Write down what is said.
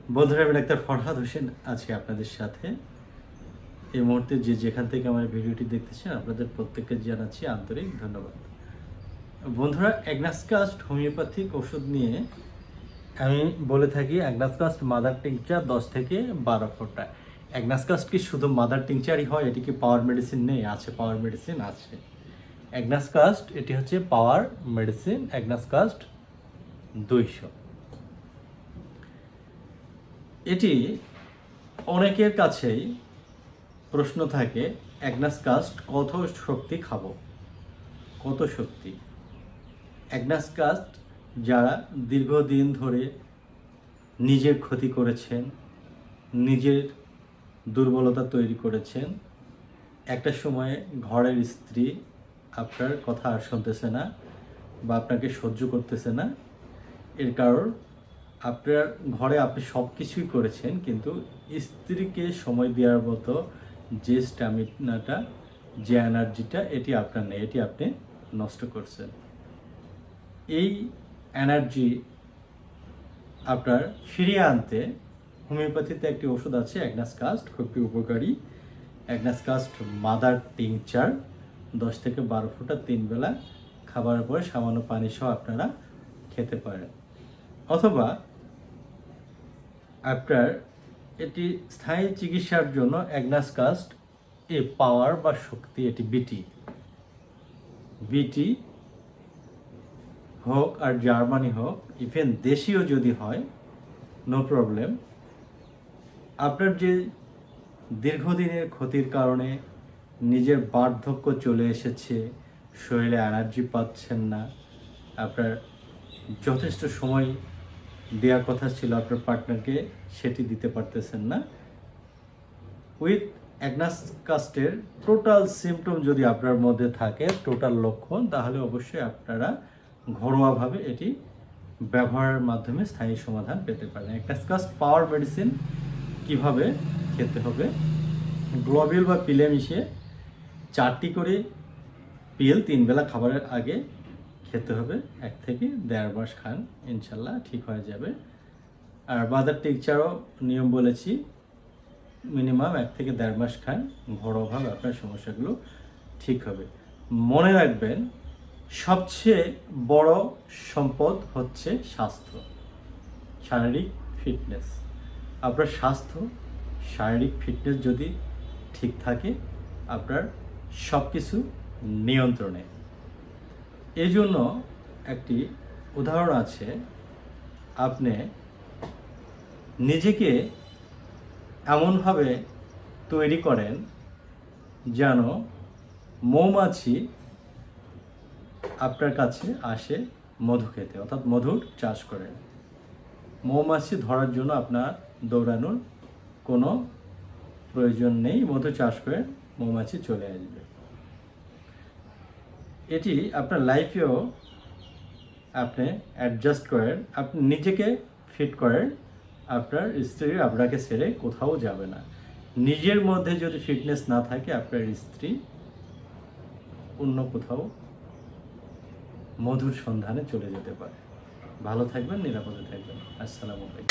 বন্ধুরা, আমি ডাক্তার ফরহাদ হোসেন আছি আপনাদের সাথে। এই মুহূর্তে যেখান থেকে আমার ভিডিওটি দেখতেছেন আপনাদের প্রত্যেককে জানাচ্ছি আন্তরিক ধন্যবাদ। বন্ধুরা, অ্যাগনাসকাস্ট হোমিওপ্যাথিক ওষুধ নিয়ে আমি বলে থাকি অ্যাগনাসকাস্ট মাদার টিংচার 10 থেকে 12 ফোঁটা। অ্যাগনাসকাস্ট কি শুধু মাদার টিংচারই হয়? এটি কি পাওয়ার মেডিসিন নেই? আছে, পাওয়ার মেডিসিন আছে। অ্যাগনাসকাস্ট এটি হচ্ছে পাওয়ার মেডিসিন, অ্যাগনাসকাস্ট 200। এটি অনেকের কাছেই প্রশ্ন থাকে, অ্যাগনাসকাস্ট কত শক্তি খাবো, কত শক্তি? অ্যাগনাসকাস্ট যারা দীর্ঘদিন ধরে নিজের ক্ষতি করেছেন, নিজের দুর্বলতা তৈরি করেছেন, একটা সময়ে ঘরের স্ত্রী আপনার কথা আর শুনতেছে না বা আপনাকে সহ্য করতেছে না, এর কারণ আপনার ঘরে আপনি সব কিছুই করেছেন, কিন্তু স্ত্রীকে সময় দেওয়ার মতো যে স্ট্যামিনাটা, যে এনার্জিটা, এটি আপনার নেই, এটি আপনি নষ্ট করছেন। এই এনার্জি আপনার ফিরিয়ে আনতে হোমিওপ্যাথিতে একটি ওষুধ আছে, অ্যাগনাসকাস্ট, খুবই উপকারী। অ্যাগনাসকাস্ট মাদার টিংচার 10 থেকে 12 ফোঁটা 3 বেলা খাবারের পরে সামান্য পানি সহ আপনারা খেতে পারেন। অথবা আপনার এটি স্থায়ী চিকিৎসার জন্য অ্যাগনাসকাস্ট এ পাওয়ার বা শক্তি, এটি বিটি হোক আর জার্মানি হোক, ইভেন দেশীয় যদি হয়, নো প্রবলেম। আপনার যে দীর্ঘদিনের ক্ষতির কারণে নিজের বার্ধক্য চলে এসেছে, শরীরে এনার্জি পাচ্ছেন না, আপনার যথেষ্ট সময় দেওয়ার কথা ছিল আপনার পার্টনারকে, সেটি দিতে পারতেছেন না, উইথ অ্যাগনাসকাস্টের টোটাল সিমটম যদি আপনার মধ্যে থাকে, টোটাল লক্ষণ, তাহলে অবশ্যই আপনারা ঘরোয়াভাবে এটি ব্যবহারের মাধ্যমে স্থায়ী সমাধান পেতে পারেন। অ্যাগনাসকাস্ট পাওয়ার মেডিসিন কিভাবে খেতে হবে? গ্লোবিল বা পিলে মিশিয়ে 4টি করে পিল 3 বেলা খাবারের আগে খেতে হবে। 1 থেকে 1.5 মাস খান, ইনশাল্লাহ ঠিক হয়ে যাবে। আর মাদার টিংচারও নিয়ম বলেছি, মিনিমাম 1 থেকে 1.5 মাস খান, ঘরোয়াভাবে আপনার সমস্যাগুলো ঠিক হবে। মনে রাখবেন, সবচেয়ে বড় সম্পদ হচ্ছে স্বাস্থ্য, শারীরিক ফিটনেস। আপনার স্বাস্থ্য, শারীরিক ফিটনেস যদি ঠিক থাকে, আপনার সব কিছু নিয়ন্ত্রণে। এই জন্য একটি উদাহরণ আছে, আপনি নিজেকে এমনভাবে তৈরি করেন যেন মৌমাছি আপনার কাছে আসে মধু খেতে, অর্থাৎ মধুর চাষ করেন। মৌমাছি ধরার জন্য আপনার দৌড়ানোর কোনো প্রয়োজন নেই, মধু চাষ করে মৌমাছি চলে আসবে। এটি আপনার লাইফেও আপনি অ্যাডজাস্ট করেন, আপনি নিজেকে ফিট করেন, আপনার স্ত্রী আপনাকে ছেড়ে কোথাও যাবে না। নিজের মধ্যে যদি ফিটনেস না থাকে, আপনার স্ত্রী অন্য কোথাও মধুর সন্ধানে চলে যেতে পারে। ভালো থাকবেন, নিরাপদে থাকবেন। আসসালামু আলাইকুম।